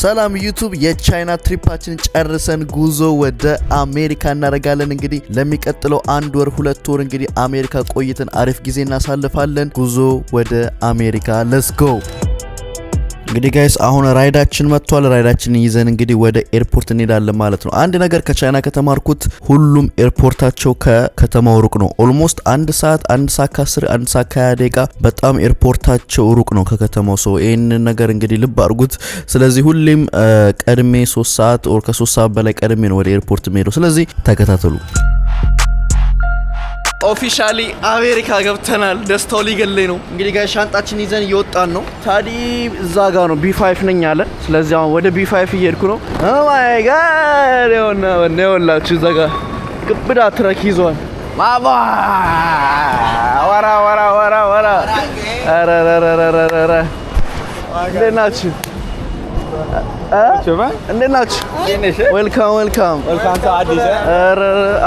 ሰላም ዩቲዩብ የቻይና ትሪፓችን ጨርሰን ጉዞ ወደ አሜሪካ እናረጋለን። እንግዲህ ለሚቀጥለው 1 ወር 2 ወር እንግዲህ አሜሪካ ቆይተን አሪፍ ጊዜ እናሳልፋለን። ጉዞ ወደ አሜሪካ ሌትስ ጎ። እንግዲህ ጋይስ አሁን ራይዳችን መጥቷል። ራይዳችን ይዘን እንግዲህ ወደ ኤርፖርት እንሄዳለን ማለት ነው። አንድ ነገር ከቻይና ከተማርኩት ሁሉም ኤርፖርታቸው ከከተማው ሩቅ ነው። ኦልሞስት 1 ሰዓት 1 ሰዓት ከ10 1 ሰዓት ከ20 ደቂቃ በጣም ኤርፖርታቸው ሩቅ ነው ከከተማው። ሰው ይሄን ነገር እንግዲህ ልብ አድርጉት። ስለዚህ ሁሌም ቀድሜ 3 ሰዓት ኦር ከ3 ሰዓት በላይ ቀድሜ ነው ወደ ኤርፖርት የምሄደው። ስለዚህ ተከታተሉ። ኦፊሻሊ አሜሪካ ገብተናል። ደስታው ሊገለኝ ነው። እንግዲህ ጋር ሻንጣችን ይዘን እየወጣን ነው። ታዲ እዛ ጋር ነው B5 ነኝ አለ። ስለዚህ አሁን ወደ B5 እየሄድኩ ነው። ኦ ማይ ጋድ ወላችሁ እዛ ጋር ግብዳ ትረክ ይዟል። ማባ ወራ አረረረረረ እንዴት ናችሁ? እንዴት ናችሁ? ዌልካም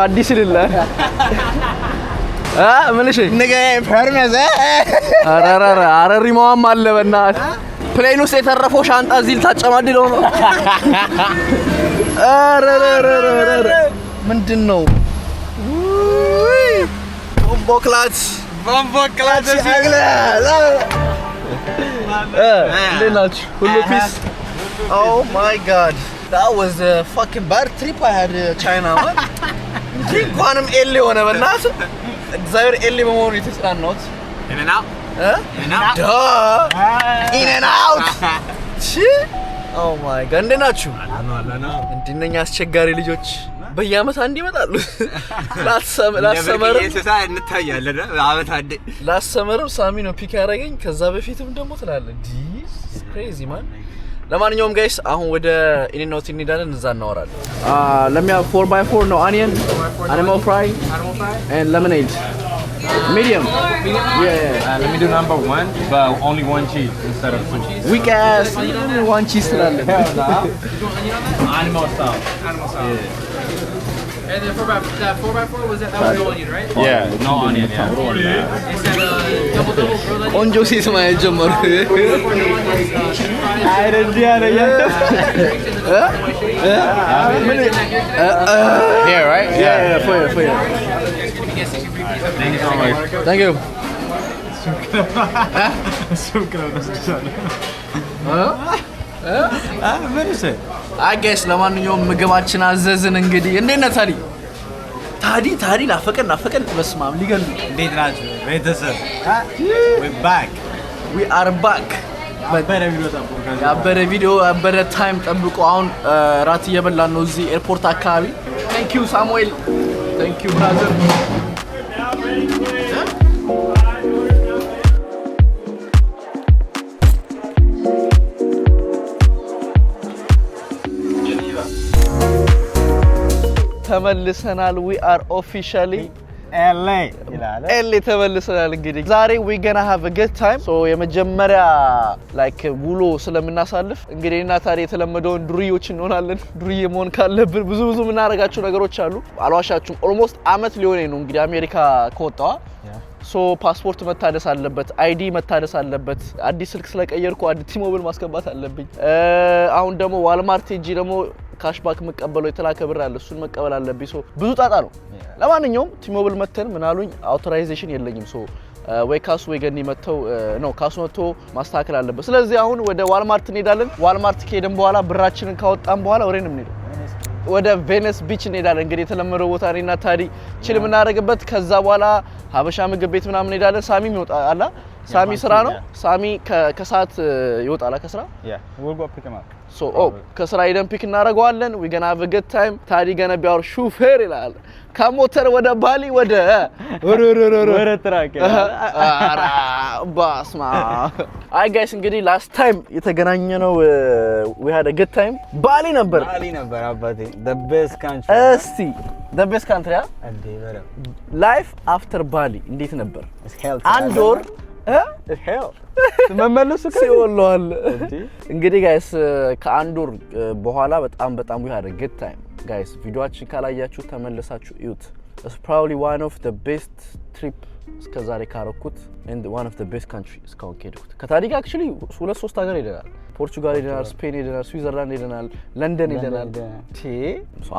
አዲስ ልላ ምንሽ ነገይ ፈርመዘ አረሪማዋም አለ። በእናትህ ፕሌን ውስጥ የተረፈው ሻንጣ እዚህ ልታጨማድለው ነው። ምንድን ነው? ቦምቦክላት እንዴት ናችሁ? ሁሉ ፒስ? ኦ ማይ ጋድ that was a fucking bad trip I had China man. እንኳንም ኤል ሆነ በእናትህ እግዚአብሔር ኤል በመሆኑ የተጽናናሁት። in and out oh my god እንዴት ናችሁ? እንድነኛ አስቸጋሪ ልጆች በየአመት አንድ ይመጣሉ። ላሰመር እንታያለን። አመት አንዴ ላሰመር ሳሚ ነው ፒክ ያደረገኝ። ከዛ በፊትም ደግሞ ትላለህ this crazy man። ለማንኛውም ጋይስ አሁን ወደ ኢንኖት እንሄዳለን። እዛ እናወራለን። let me have 4x4 no onion, animal fry and lemonade. Medium. Yeah. Let me do number 1 but only 1 cheese instead of 2 cheese. Weak ass. 1 cheese ትላለህ. Animal style. Yeah. And then 4x4 was that was no onion, right? Yeah, no onion. Yeah. Is that double grilled onion? ቆንጆ ሲስ ማየት ጀመሩ። Here, right? Yeah, for you. Thank you so much. Thank you. I guess ለማንኛውም ምግባችን አዘዝን። እንግዲህ እንዴት ነህ ታዲ? ናፈቀን በስማም ሊገሉ። እንዴት ናችሁ ቤተሰብ? We back. We are back. ያበረ ቪዲዮ ያበረ ታይም ጠብቆ አሁን ራት እየበላን ነው እዚህ ኤርፖርት አካባቢ። Thank you ሳሙኤል. Thank you brother. ተመልሰናል። we are officially LA ተመልሰናል። እንግዲህ ዛሬ we gonna have a good time. so የመጀመሪያ like ውሎ ስለምናሳልፍ እንግዲህ እና ታዲያ የተለመደውን ዱርዮች እንሆናለን። ዱርዬ መሆን ካለብን ብዙ የምናደርጋቸው ነገሮች አሉ። አልዋሻችሁም ኦልሞስት አመት ሊሆነኝ ነው እንግዲህ አሜሪካ ከወጣሁ። ሶ ፓስፖርት መታደስ አለበት፣ አይዲ መታደስ አለበት። አዲስ ስልክ ስለቀየርኩ አዲስ ቲሞብል ማስገባት አለብኝ። አሁን ደግሞ ዋልማርት ሄጂ ደግሞ ካሽባክ መቀበለው የተላከ ብር አለ፣ እሱን መቀበል አለብኝ። ሶ ብዙ ጣጣ ነው። ለማንኛውም ቲሞብል መተን ምን አሉኝ አውቶራይዜሽን የለኝም። ሶ ወይ ካሱ ወይ ገኒ መተው ነው ካሱ መቶ ማስተካከል አለበት። ስለዚህ አሁን ወደ ዋልማርት እንሄዳለን። ዋልማርት ከሄድን በኋላ ብራችንን ካወጣን በኋላ ወሬን እንሄዳለን ወደ ቬነስ ቢች እንሄዳለን። እንግዲህ የተለመደው ቦታ ነውና ታዲ ቺል ምናረግበት። ከዛ በኋላ ሀበሻ ምግብ ቤት ምናምን እንሄዳለን። ሳሚም ይወጣል። ሳሚ ስራ ነው። ሳሚ ከሰዓት ይወጣል ከስራ። we'll go pick him up. so ከስራ ሄደን ፒክ እናረጋዋለን። we gonna have a good time. ታዲ ገና ቢያወር ሹፌር ይላል። ከሞተር ወደ ባሊ ወደ ትራክ ባስማ አይ ጋይስ እንግዲህ ላስት ታይም የተገናኘነው we had a good time ባሊ ነበር አባቴ the best country. እስቲ the best country እንዴ በረ life after ባሊ እንዴት ነበር? አንድ ወር hell መመለሱ ከይወለዋል። እንግዲህ ጋይስ ከአንድ ወር በኋላ በጣም we had a good time guys. ቪዲዮአችን ካላያችሁ ተመለሳችሁ እዩት። it's probably one of the best trip እስከዛሬ ካረኩት and one of the best country እስካሁን ከሄድኩት። ከታሪክ actually 2-3 ሀገር ሄደናል። ፖርቹጋል ሄደናል፣ ስፔን ሄደናል፣ ስዊዘርላንድ ሄደናል፣ ለንደን ሄደናል።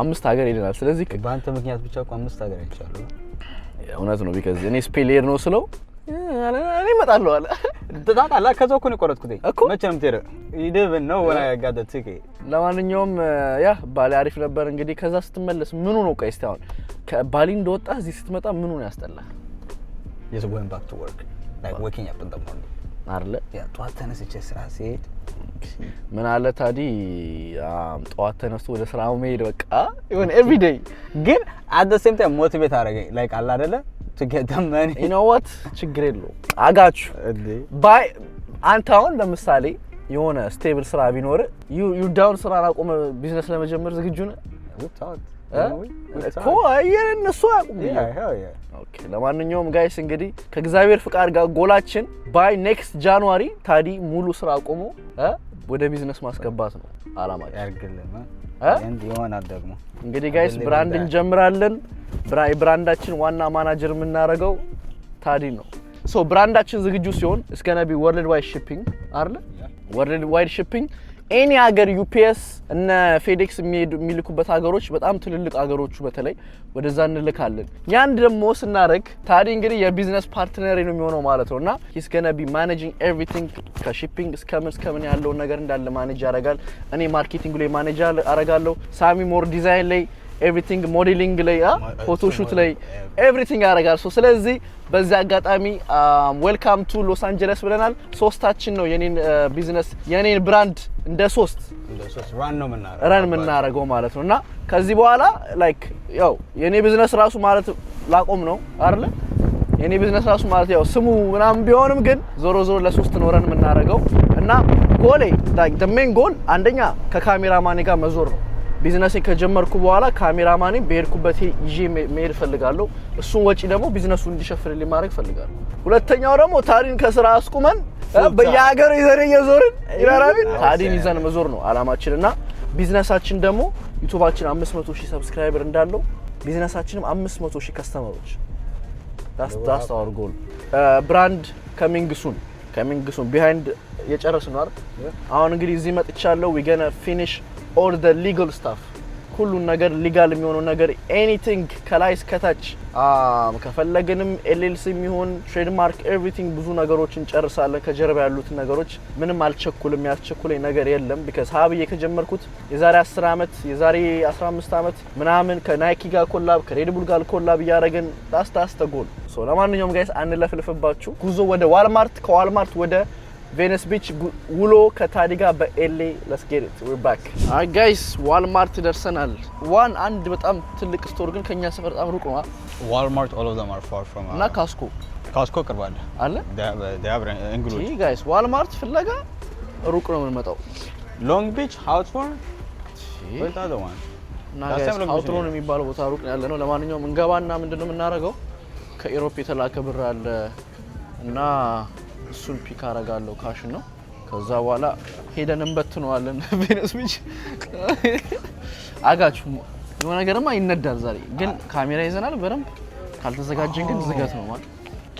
አምስት ሀገር ሄደናል። ስለዚህ በአንተ ምክንያት ብቻ እኮ አምስት ሀገር አይቻለሁ። እውነት ነው። ቢካዝ እኔ ስፔን ልሄድ ነው ስለው እኔ እመጣለሁ አለ። ታውቃለህ ከዛው እኮ ነው የቆረጥኩት መቼ ነው የምትሄደው? ይደብን ነው ወላ ያጋደ ትኬ። ለማንኛውም ያ ባሊ አሪፍ ነበር። እንግዲህ ከዛ ስትመለስ ምኑ ነው ቀይስቲ አሁን ከባሊ እንደወጣ እዚህ ስትመጣ ምኑ ነው ያስጠላ? Just going back to work like waking up in the morning አይደለ? ያ ጠዋት ተነስቼ ስራ ሲሄድ ምን አለ ታዲ ጠዋት ተነስቶ ወደ ስራው መሄድ በቃ ይሁን every day ግን at the same time motivate አደረገኝ like አለ አይደለ to get the money you know what ችግር የለውም አጋችሁ ባይ አንተ አሁን ለምሳሌ የሆነ ስቴብል ስራ ቢኖር you down ስራ አቆመ ቢዝነስ ለመጀመር ዝግጁ ነህ? እኮ እነሱ ያቁም ኦኬ። ለማንኛውም ጋይስ እንግዲህ ከእግዚአብሔር ፍቃድ ጋር ጎላችን ባይ ኔክስት ጃንዋሪ ታዲ ሙሉ ስራ አቆሞ ወደ ቢዝነስ ማስገባት ነው አላማችን። ያርግልኝ እንዴ ይሆናል ደግሞ እንግዲህ ጋይስ ብራንድ እንጀምራለን። ብራንዳችን ዋና ማናጀር የምናደርገው ታዲ ነው። ሶ ብራንዳችን ዝግጁ ሲሆን it's going to be worldwide shipping አይደል? worldwide shipping ኤኒ ሀገር ዩፒኤስ እና ፌዴክስ የሚልኩበት ሀገሮች በጣም ትልልቅ ሀገሮቹ በተለይ ወደዛ እንልካለን። ያን ደግሞ ስናደርግ ታዲ እንግዲህ የቢዝነስ ፓርትነር ነው የሚሆነው ማለት ነውና he's going to be managing everything ከሺፒንግ እስከምን ያለው ነገር እንዳለ ማኔጅ ያደርጋል። እኔ ማርኬቲንግ ላይ ማኔጅ አደርጋለሁ። ሳሚ ሞር ዲዛይን ላይ ኤቭሪቲንግ ሞዴሊንግ ላይ ፎቶሹት ላይ ኤቭሪቲንግ ያደርጋል። ሶ ስለዚህ በዛ አጋጣሚ ዌልካም ቱ ሎስ አንጀለስ ብለናል። ሶስታችን ነው የኔን ቢዝነስ የኔን ብራንድ እንደ ሶስት ራን የምናደርገው ማለት ነውና ከዚህ በኋላ ላይክ ያው የኔ ቢዝነስ ራሱ ማለት ላቆም ነው አይደል? የኔ ቢዝነስ ራሱ ማለት ያው ስሙ ምናምን ቢሆንም ግን ዞሮ ለሶስት ነው ራን የምናደርገው እና ጎሌ ላይክ the main goal አንደኛ ከካሜራማን ጋር መዞር ነው። ቢዝነሴን ከጀመርኩ በኋላ ካሜራማኔ በሄድኩበት ይዤ መሄድ ፈልጋለሁ። እሱን ወጪ ደግሞ ቢዝነሱ እንዲሸፍንልኝ ማድረግ ፈልጋለሁ። ሁለተኛው ደግሞ ታዲን ከስራ አስቁመን በየሀገሩ እየዞርን ይራራቢ ታዲን ይዘን መዞር ነው አላማችንና ቢዝነሳችን ደግሞ ዩቲዩባችን 500,000 ሰብስክራይበር እንዳለው ቢዝነሳችንም 500,000 ከስተመሮች that's our goal brand coming soon behind የጨረስን ነው አይደል? አሁን እንግዲህ እዚህ መጥቻለሁ we gonna finish all the legal stuff ሁሉን ነገር ሊጋል የሚሆነው ነገር anything ከላይ እስከታች ከፈለግንም LLC የሚሆን ትሬድማርክ everything ብዙ ነገሮችን ጨርሳለን። ከጀርባ ያሉት ነገሮች ምንም አልቸኩልም፣ ያስቸኩለኝ ነገር የለም because ሀብዬ ከጀመርኩት የዛሬ 10 አመት የዛሬ 15 አመት ምናምን ከናይኪ ጋር ኮላብ ከሬድ ቡል ጋር ኮላብ ያደረግን ታስተጎል ሶ ለማንኛውም ጋይስ አንለፍልፍባችሁ ጉዞ ወደ ዋልማርት ከዋልማርት ወደ ቬነስ ቢች ውሎ ከታዲ ጋር በኤልኤ let's get it we're back አይ ጋይስ ዋልማርት ደርሰናል። አንድ በጣም ትልቅ ስቶር ግን ከኛ ሰፈር በጣም ሩቅ ነው። Walmart all of them are far from እና ካስኮ ቅርብ አለ they have እንግሎች እሺ ጋይስ ዋልማርት ፍለጋ ሩቅ ነው የምንመጣው። ሎንግ ቢች ሃውትፎርን ወይ ታዲያ ዋን እና ጋይስ ሃውትፎርን የሚባለው ቦታ ሩቅ ነው ያለነው። ለማንኛውም እንገባና ምንድነው የምናደርገው ከኢሮፕ የተላከ ብር አለ እና እሱን ፒክ አረጋለሁ ካሽ ነው። ከዛ በኋላ ሄደን እንበትነዋለን ቬነስ ቢች አጋችሁ የሆነ ነገርማ ይነዳል። ዛሬ ግን ካሜራ ይዘናል በደንብ ካልተዘጋጀን ግን ዝገት ነው ማለት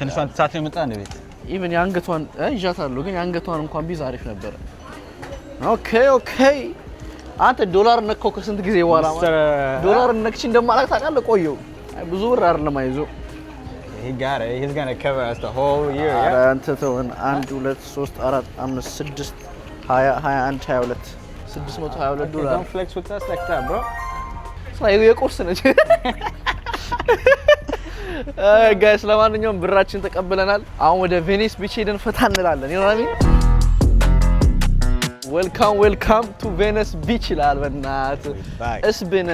ትንሿን ተሳት ነው የመጣ ነው ቤት ኢቭን ያንገቷን ይዣታለሁ ግን ያንገቷን እንኳን ቢዝ አሪፍ ነበር። ኦኬ አንተ ዶላር ነከው ከስንት ጊዜ በኋላ ዶላር ነክቺ እንደማላክ ታውቃለህ። ቆየው ብዙ ብር አይደለም አይዞህ he got it he's going to cover us the whole year አንተ ተውን 1 2 3 4 5 6 21 22 622 ዶላር don't flex with us like that bro ሳይው የቁርስ ነች ጋይስ። ለማንኛውም ብራችን ተቀበለናል። አሁን ወደ ቬኒስ ቢች ሄደን ፈታ እንላለን። ይራሚ ዌልካም ቱ ቬኒስ ቢች ይላል። በእናት እስብን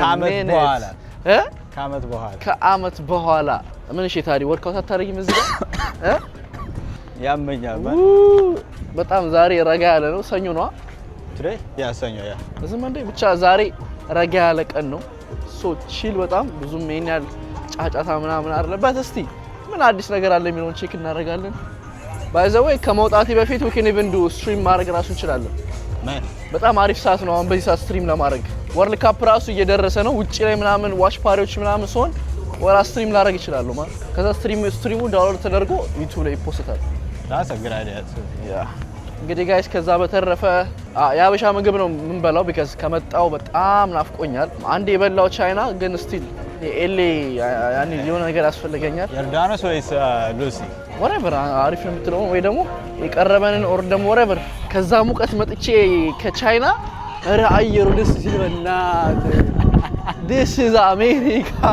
ከአመት በኋላ ምን እሺ ታዲ ወርካውት አታረጊም እዚህ ጋር ያመኛል በጣም ዛሬ ረጋ ያለ ነው። ሰኞ ነው today ሰኞ እዚህ መንዴ ብቻ ዛሬ ረጋ ያለ ቀን ነው። ሶ ቺል በጣም ብዙም ይሄኛል ጫጫታ ምናምን አይደለበት። እስቲ ምን አዲስ ነገር አለ የሚለውን ቼክ እናደርጋለን። ባይ ዘ ዌይ ከመውጣቴ በፊት we can even do stream ማድረግ ራሱ እንችላለን። በጣም አሪፍ ሰዓት ነው አሁን በዚህ ሰዓት ስትሪም ለማድረግ። ወርልድ ካፕ ራሱ እየደረሰ ነው። ውጪ ላይ ምናምን ዋች ፓሪዎች ምናምን ሲሆን ወራ ስትሪም ላደርግ ይችላል ማለት ከዛ ስትሪሙ ዳውንሎድ ተደርጎ ዩቲዩብ ላይ ይፖስታል። that's a good idea too እንግዲህ ጋይስ ከዛ በተረፈ የአበሻ ምግብ ነው የምንበላው because ከመጣው በጣም ናፍቆኛል። አንዴ የበላው ቻይና ግን ስቲል ኤሌ ያኔ የሆነ ነገር ያስፈልገኛል። ዮርዳኖስ ወይስ ሉሲ whatever አሪፍ ነው የምትለው ወይ ደግሞ የቀረበንን ኦር ደግሞ whatever ከዛ ሙቀት መጥቼ ከቻይና ኧረ አየሩ ደስ ሲበላት this is America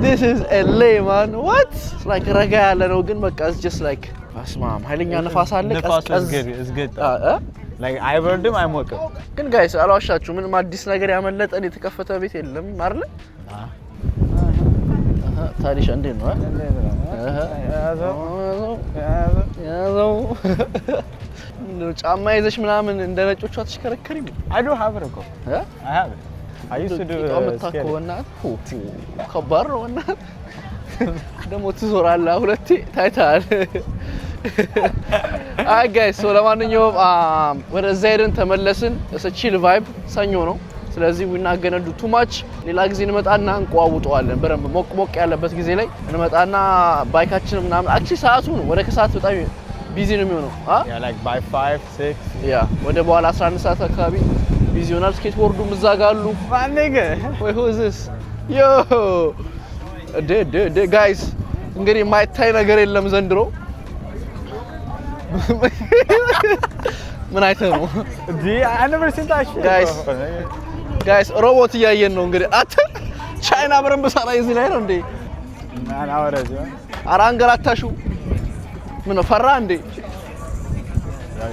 this is LA man what like ረጋ ያለ ነው ግን በቃ it's just like አስማም ኃይለኛ ነፋስ አለ ቀዝቀዝ like አይበርድም አይሞቅም ግን ጋይስ አላዋሻችሁ ምንም አዲስ ነገር ያመለጠን የተከፈተ ቤት የለም አይደል ታዲያ እንዴት ነው ያዘው ነው ጫማ ይዘሽ ምናምን እንደ ነጮቹ አትሽከረከሪም I do have it I have it I used to do ታቆና ከባድ ነውና ደሞ ትዞራለህ ሁለቴ ታይታል አይ ጋይስ ሶ ለማንኛውም ወደ ዛይደን ተመለስን it's a chill vibe ሰኞ ነው ስለዚህ we not gonna do too much ሌላ ጊዜ እንመጣና እንቋውጠዋለን በረም ሞቅ ያለበት ጊዜ ላይ እንመጣና ባይካችን ምናምን actually ሰዓቱ ነው ወደ ከሰዓት በጣም ቢዚ ነው የሚሆነው yeah like by 5 6 yeah ወደ በኋላ 11 ሰዓት አካባቢ ቢዚ ሆናል ስኬትቦርዱም እዛ ጋር አሉ ማንገ ወይ who is this yo guys እንግዲህ ማይታይ ነገር የለም ዘንድሮ ምን አይተህ ነው I never seen that shit guys ሮቦት እያየን ነው እንግዲህ አተ ቻይና በረም ሰራ እዚህ ላይ ነው እንዴ ማን አወራጅ አራንገራታሹ ምን ፈራ እንዴ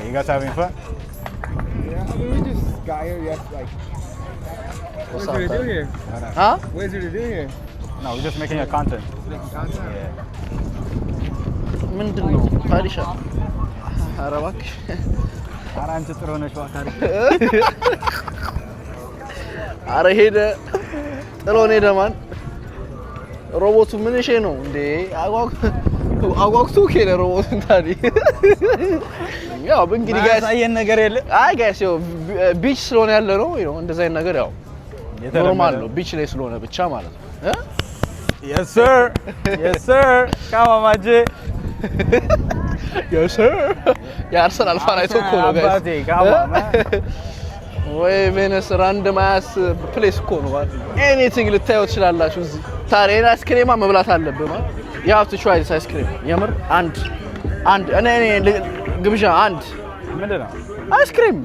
you guys having fun We just got here like what's there to do here? Huh? What is there to do here? no we're just making a content ምንድነው ታዲሻ አረባክ አራንቺ ጥሩ ነሽ ዋታሪ አረ ሄደ ጥሎኔ ደማን ሮቦቱ ምን እሺ ነው እንዴ አጓግቱ ከለ ሮቦቱን ታዲ ያው እንግዲህ ጋይስ አየን ነገር የለ አይ ጋይስ ያው ቢች ስለሆነ ያለ ነው ነው እንደዛ አይነት ነገር ያው ኖርማል ነው ቢች ላይ ስለሆነ ብቻ ማለት ነው yes sir ካማማጄ yes sir የአርሰናል ፋን አይቶ እኮ ነው ጋይስ አባቴ ካማማ ወይ ቬነስ ራንደማስ ፕሌስ እኮ ነው ኤኒቲንግ ልታዩት ይችላልላችሁ እዚህ ታዲያ አይስክሬማ መብላት አለብህ ማለት you have to try this ice cream የምር አንድ እኔ ግብዣ አንድ ምንድነው አይስክሬም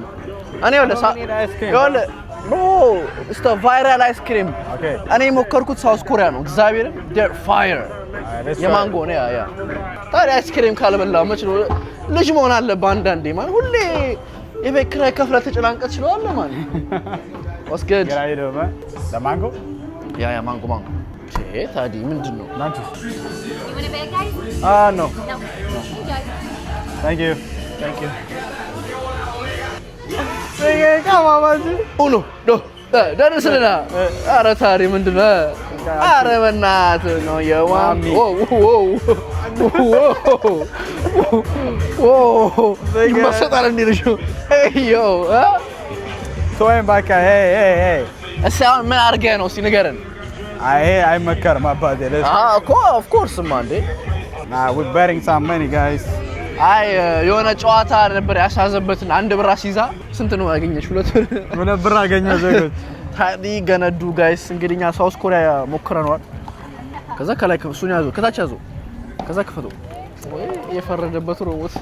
እኔ ወለ no it's the viral ice cream okay እኔ ሞከርኩት ሳውዝ ኮሪያ ነው እግዚአብሔር they're fire የማንጎ ነው ያ ታዲያ አይስክሬም ካልበላው መች ነው ልጅ መሆን አለብህ አንዳንዴ ማለት ሁሌ የቤት ኪራይ ከፍለህ ተጨናንቀህ ትችላለህ ማለት what's good ገራይ ደግሞ ለማንጎ ያ ማንጎ ታዲ ምንድነው ናንቺ You want a bag, guys? no No. Enjoy. thank you ካማማጂ ኡኖ ደረስልና አረ ታሪ ምንድነው አረ በእናትህ ነው የዋም ይመሰጣል እንዴ ልጅ ዮ ቶይም ባካ hey እሳውን ምን አድርገህ ነው እስቲ ንገረን አይመከርም አባቴ እኮ of course ማንዴ we're betting some money guys አይ የሆነ ጨዋታ ነበር ያሳዘበትን አንድ ብር አስይዛ ስንት ነው ያገኘሽ 2 ብር አገኘ ዘጎች ታዲ ገነዱ ጋይስ እንግዲኛ ሳውዝ ኮሪያ ሞክረናል ከዛ ከላይ እሱን ያዘው ከታች ያዘው ከዛ ከፈተው ወይ የፈረደበት ሮቦት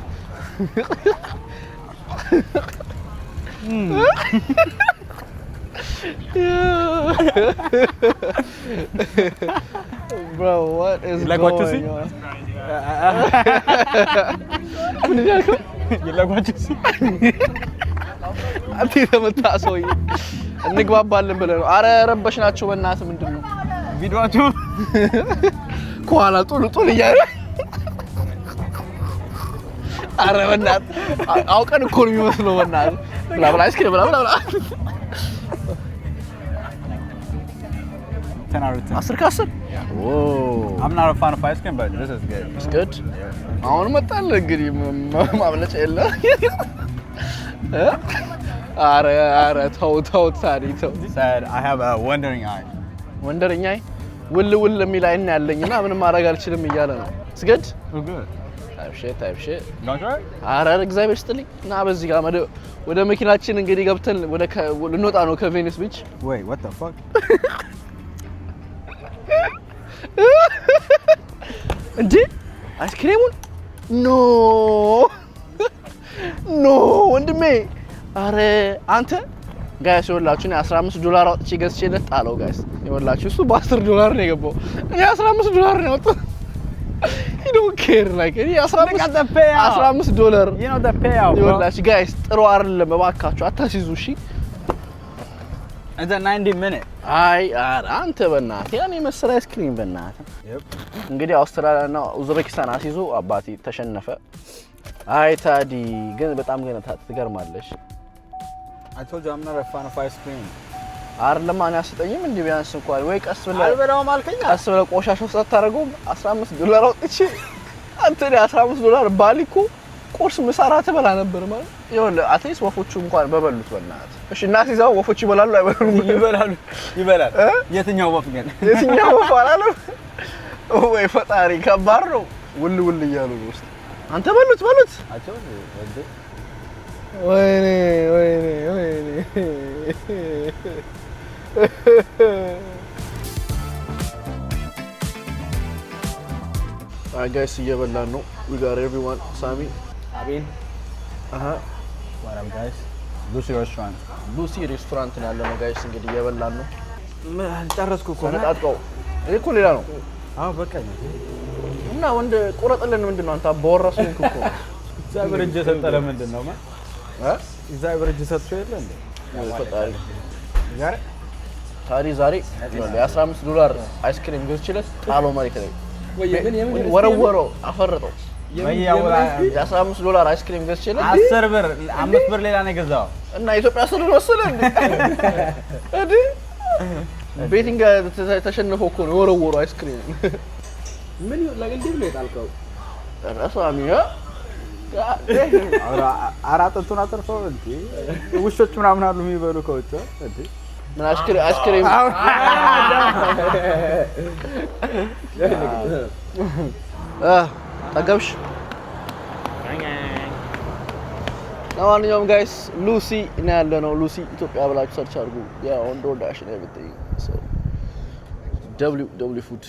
bro what is like what you see you like what you see አንቲ ተመታሰውይ እንግባባለን ብለ ነው አረ ረበሽናቸው በእናት ምንድነው ቪዲዮአቸው ኳላ ጡል ይያረ አረ በእናት አውቀን እኮ ነው የሚመስለው በእናት ብላ አይስክሪም ብላ አስር ከአስር I'm not a fan of ice cream but this is good it's good አሁን መጣለ እንግዲህ ማብለጫ የለ አረ ተው ታዲ ተው said I have a wandering eye ወንደረኛ ውል የሚል አይን ያለኝና ምንም ማድረግ አልችልም እያለ ነው it's good ታይፕ Don't try? ኧረ እግዚአብሔር ይስጥልኝ እና በዚህ ጋር ወደ መኪናችን እንግዲህ ገብተን ልንወጣ ነው ከቬኒስ ቢች Wait, what the fuck? እንዴ አይስክሬሙን ኖ ወንድሜ ኧረ አንተ ጋይስ ይኸውላችሁ እኔ $15 አውጥቼ ገዝቼለት ጣለው ጋይስ ይኸውላችሁ እሱ $10 ነው የገባው እኔ $15 ነው ያወጣው he don't care like እኔ $15 You know the payout, bro. ይኸውላችሁ ጋይስ ጥሩ አይደለም እባካችሁ አታሲዙ እሺ It's a 90 minute. አይ አንተ በእናትህ ያኔ መሰለ አይስክሪም በእናትህ እንግዲህ አውስትራሊያና ኡዝቤኪስታን አሲዞ አባቴ ተሸነፈ አይ ታዲ ግን በጣም ትገርማለሽ I told you I'm not a fan of ice cream. አይደለም ማን ያስጠኝም እንዴ ቢያንስ እንኳን ወይ ቀስ ብለህ አልበላውም አልከኝ ቀስ ብለህ ቆሻሻው ሳታረገው $15 አውጥቼ አንተ $15 ባሊኮ ቁርስ ምሳራ ትበላ ነበር ማለት ይኸውልህ አትሊስት ወፎቹ እንኳን በበሉት በእናትህ እሺ እናት ይዛው ወፎቹ ይበላሉ አይበሉም ይበላል የትኛው ወፍ ግን የትኛው ወፍ አላለም ወይ ፈጣሪ ከባድ ነው ውል እያሉ ነው ውስጥ አንተ በሉት አቸው ወይኔ guys እየበላን ነው we got everyone Sami አቤል what up guys Lucy restaurant ነው ያለነው guys እንግዲህ እየበላን ነው ጨረስኩ እኮ ነጣጥቀው ይሄ እኮ ሌላ ነው አዎ በቃ እና ወንድ ቆረጥልን ምንድነው አንተ አባወራሱ እኮ እግዚአብሔር እጅ ሰጠለ ምንድነው እግዚአብሔር እጅ ሰጥቶ የለ እንዴ ፈጣሪ ታሪ ዛሬ $15 አይስክሪም ገዝቼለት ጣለው መሬት ላይ ወረወረው አፈረጠው $15 አይስክሪም ገዝቼለት 10 ብር 5 ብር ሌላ ነው የገዛው እና ኢትዮጵያ ስለ ወሰለ እንዴ ቤቲንግ ተሸንፎ እኮ ነው ወረወረው አይስክሪም ምን ለግንድብ ነው የጣልከው ራስዋሚያ አራጥቱን አጥርፈው እንዴ ውሾች ምናምን አሉ የሚበሉ ከውጭ እንዴ ምን አይስክሪም ጠገብሽ ለማንኛውም ጋይስ ሉሲ እና ያለነው ሉሲ ኢትዮጵያ ብላችሁ ሰርች አድርጉ ያው ኦን ዶር ዳሽ ነው everything so WW food